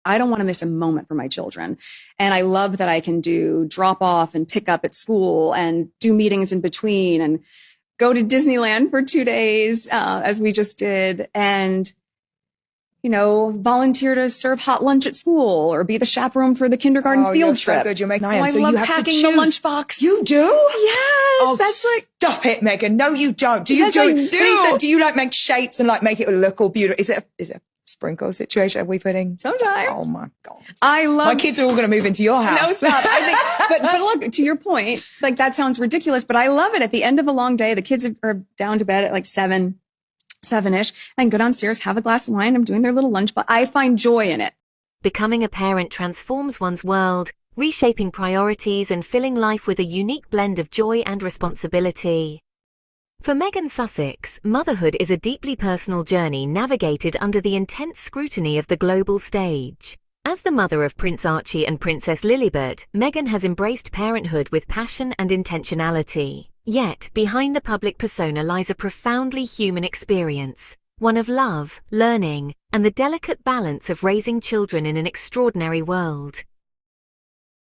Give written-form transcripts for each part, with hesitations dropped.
I don't want to miss a moment for my children. And I love that I can do drop off and pick up at school and do meetings in between and go to Disneyland for 2 days, as we just did. And, volunteer to serve hot lunch at school or be the chaperone for the kindergarten field trip. So good. You're making I love packing the lunchbox. You do? Yes. That's like, stop it, Meghan. No, you don't. Do you Yes, do I it? do. Lisa, do you make shapes and make it look all beautiful? Is it a sprinkle situation? Are we putting? Sometimes. Oh my God. My kids are all going to move into your house. No, stop. But look, to your point, that sounds ridiculous, but I love it. At the end of a long day, the kids are down to bed at 7-ish. I can go downstairs, have a glass of wine. I'm doing their little lunch, but I find joy in it. Becoming a parent transforms one's world, reshaping priorities and filling life with a unique blend of joy and responsibility. For Meghan Sussex, motherhood is a deeply personal journey navigated under the intense scrutiny of the global stage. As the mother of Prince Archie and Princess Lilibet, Meghan has embraced parenthood with passion and intentionality. Yet, behind the public persona lies a profoundly human experience, one of love, learning, and the delicate balance of raising children in an extraordinary world.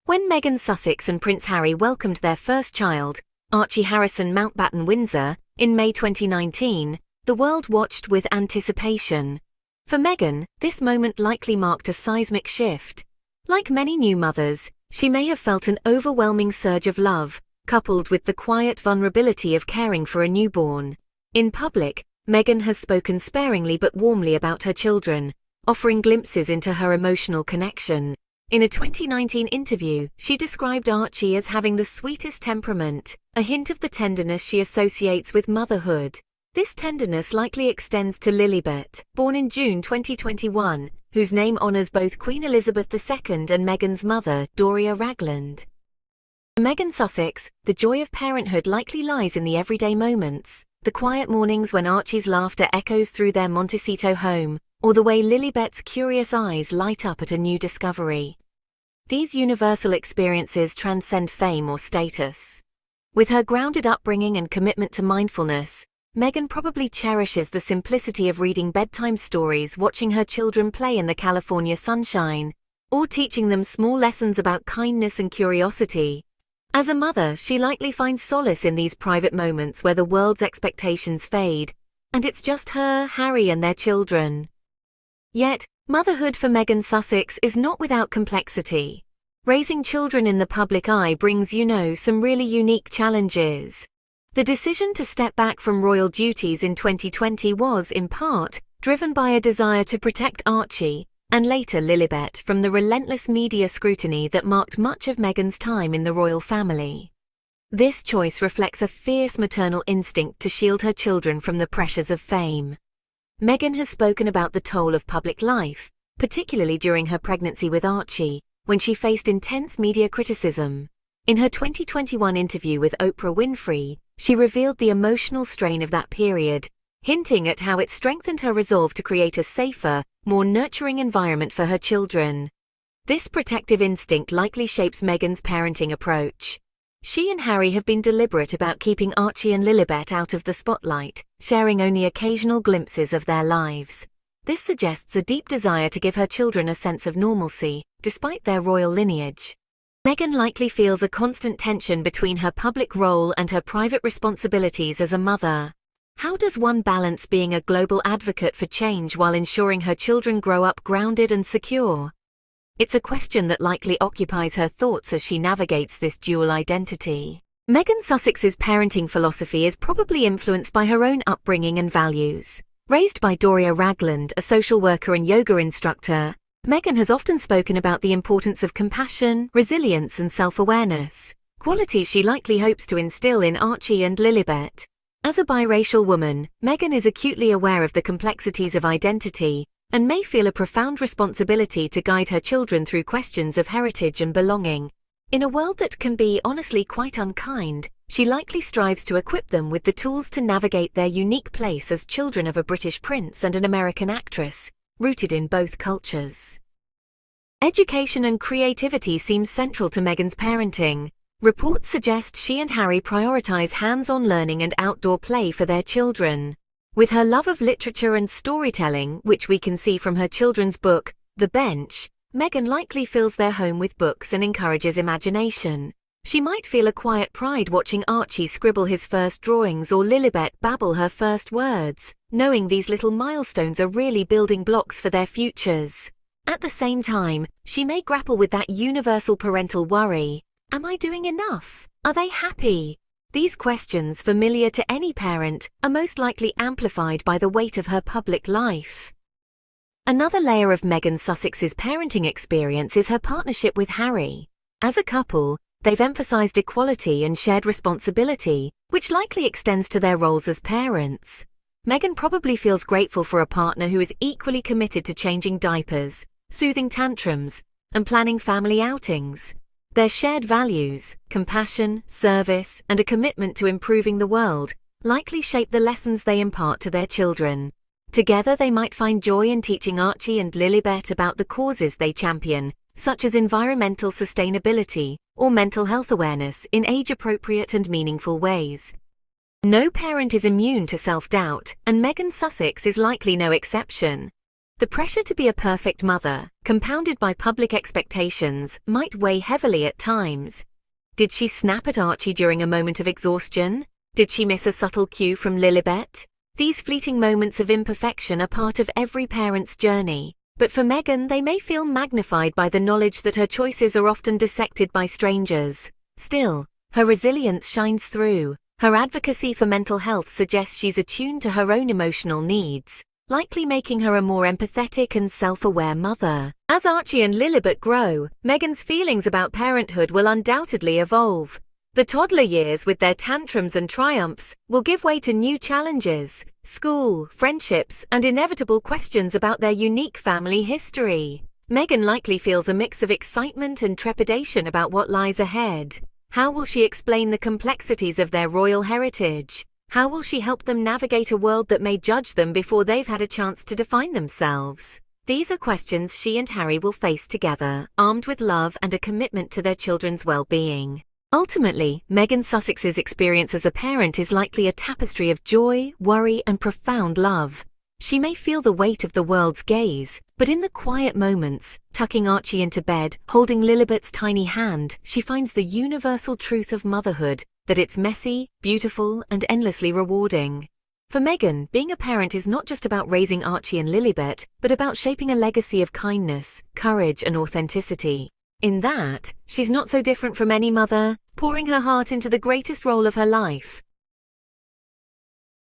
When Meghan Sussex and Prince Harry welcomed their first child, Archie Harrison Mountbatten Windsor, in May 2019, the world watched with anticipation. For Meghan, this moment likely marked a seismic shift. Like many new mothers, she may have felt an overwhelming surge of love, coupled with the quiet vulnerability of caring for a newborn. In public, Meghan has spoken sparingly but warmly about her children, offering glimpses into her emotional connection. In a 2019 interview, she described Archie as having the sweetest temperament, a hint of the tenderness she associates with motherhood. This tenderness likely extends to Lilibet, born in June 2021, whose name honors both Queen Elizabeth II and Meghan's mother, Doria Ragland. For Meghan Sussex, the joy of parenthood likely lies in the everyday moments, the quiet mornings when Archie's laughter echoes through their Montecito home, or the way Lilibet's curious eyes light up at a new discovery. These universal experiences transcend fame or status. With her grounded upbringing and commitment to mindfulness, Meghan probably cherishes the simplicity of reading bedtime stories, watching her children play in the California sunshine, or teaching them small lessons about kindness and curiosity. As a mother, she likely finds solace in these private moments where the world's expectations fade, and it's just her, Harry, and their children. Yet, motherhood for Meghan Sussex is not without complexity. Raising children in the public eye brings, some really unique challenges. The decision to step back from royal duties in 2020 was, in part, driven by a desire to protect Archie, and later Lilibet, from the relentless media scrutiny that marked much of Meghan's time in the royal family. This choice reflects a fierce maternal instinct to shield her children from the pressures of fame. Meghan has spoken about the toll of public life, particularly during her pregnancy with Archie, when she faced intense media criticism. In her 2021 interview with Oprah Winfrey, she revealed the emotional strain of that period, hinting at how it strengthened her resolve to create a safer, more nurturing environment for her children. This protective instinct likely shapes Meghan's parenting approach. She and Harry have been deliberate about keeping Archie and Lilibet out of the spotlight, sharing only occasional glimpses of their lives. This suggests a deep desire to give her children a sense of normalcy, despite their royal lineage. Meghan likely feels a constant tension between her public role and her private responsibilities as a mother. How does one balance being a global advocate for change while ensuring her children grow up grounded and secure? It's a question that likely occupies her thoughts as she navigates this dual identity. Meghan Sussex's parenting philosophy is probably influenced by her own upbringing and values. Raised by Doria Ragland, a social worker and yoga instructor, Meghan has often spoken about the importance of compassion, resilience, and self-awareness, qualities she likely hopes to instill in Archie and Lilibet. As a biracial woman, Meghan is acutely aware of the complexities of identity and may feel a profound responsibility to guide her children through questions of heritage and belonging. In a world that can be honestly quite unkind, she likely strives to equip them with the tools to navigate their unique place as children of a British prince and an American actress, rooted in both cultures. Education and creativity seem central to Meghan's parenting. Reports suggest she and Harry prioritize hands-on learning and outdoor play for their children. With her love of literature and storytelling, which we can see from her children's book, The Bench, Meghan likely fills their home with books and encourages imagination. She might feel a quiet pride watching Archie scribble his first drawings or Lilibet babble her first words, knowing these little milestones are really building blocks for their futures. At the same time, she may grapple with that universal parental worry. Am I doing enough? Are they happy? These questions, familiar to any parent, are most likely amplified by the weight of her public life. Another layer of Meghan Sussex's parenting experience is her partnership with Harry. As a couple, they've emphasized equality and shared responsibility, which likely extends to their roles as parents. Meghan probably feels grateful for a partner who is equally committed to changing diapers, soothing tantrums, and planning family outings. Their shared values, compassion, service, and a commitment to improving the world, likely shape the lessons they impart to their children. Together they might find joy in teaching Archie and Lilibet about the causes they champion, such as environmental sustainability or mental health awareness, in age-appropriate and meaningful ways. No parent is immune to self-doubt, and Meghan Sussex is likely no exception. The pressure to be a perfect mother, compounded by public expectations, might weigh heavily at times. Did she snap at Archie during a moment of exhaustion? Did she miss a subtle cue from Lilibet? These fleeting moments of imperfection are part of every parent's journey, but for Meghan they may feel magnified by the knowledge that her choices are often dissected by strangers. Still, her resilience shines through. Her advocacy for mental health suggests she's attuned to her own emotional needs, likely making her a more empathetic and self-aware mother. As Archie and Lilibet grow, Meghan's feelings about parenthood will undoubtedly evolve. The toddler years, with their tantrums and triumphs, will give way to new challenges, school, friendships, and inevitable questions about their unique family history. Meghan likely feels a mix of excitement and trepidation about what lies ahead. How will she explain the complexities of their royal heritage? How will she help them navigate a world that may judge them before they've had a chance to define themselves? These are questions she and Harry will face together, armed with love and a commitment to their children's well-being. Ultimately, Meghan Sussex's experience as a parent is likely a tapestry of joy, worry, and profound love. She may feel the weight of the world's gaze, but in the quiet moments, tucking Archie into bed, holding Lilibet's tiny hand, she finds the universal truth of motherhood, that it's messy, beautiful, and endlessly rewarding. For Meghan, being a parent is not just about raising Archie and Lilibet, but about shaping a legacy of kindness, courage, and authenticity. In that, she's not so different from any mother, pouring her heart into the greatest role of her life,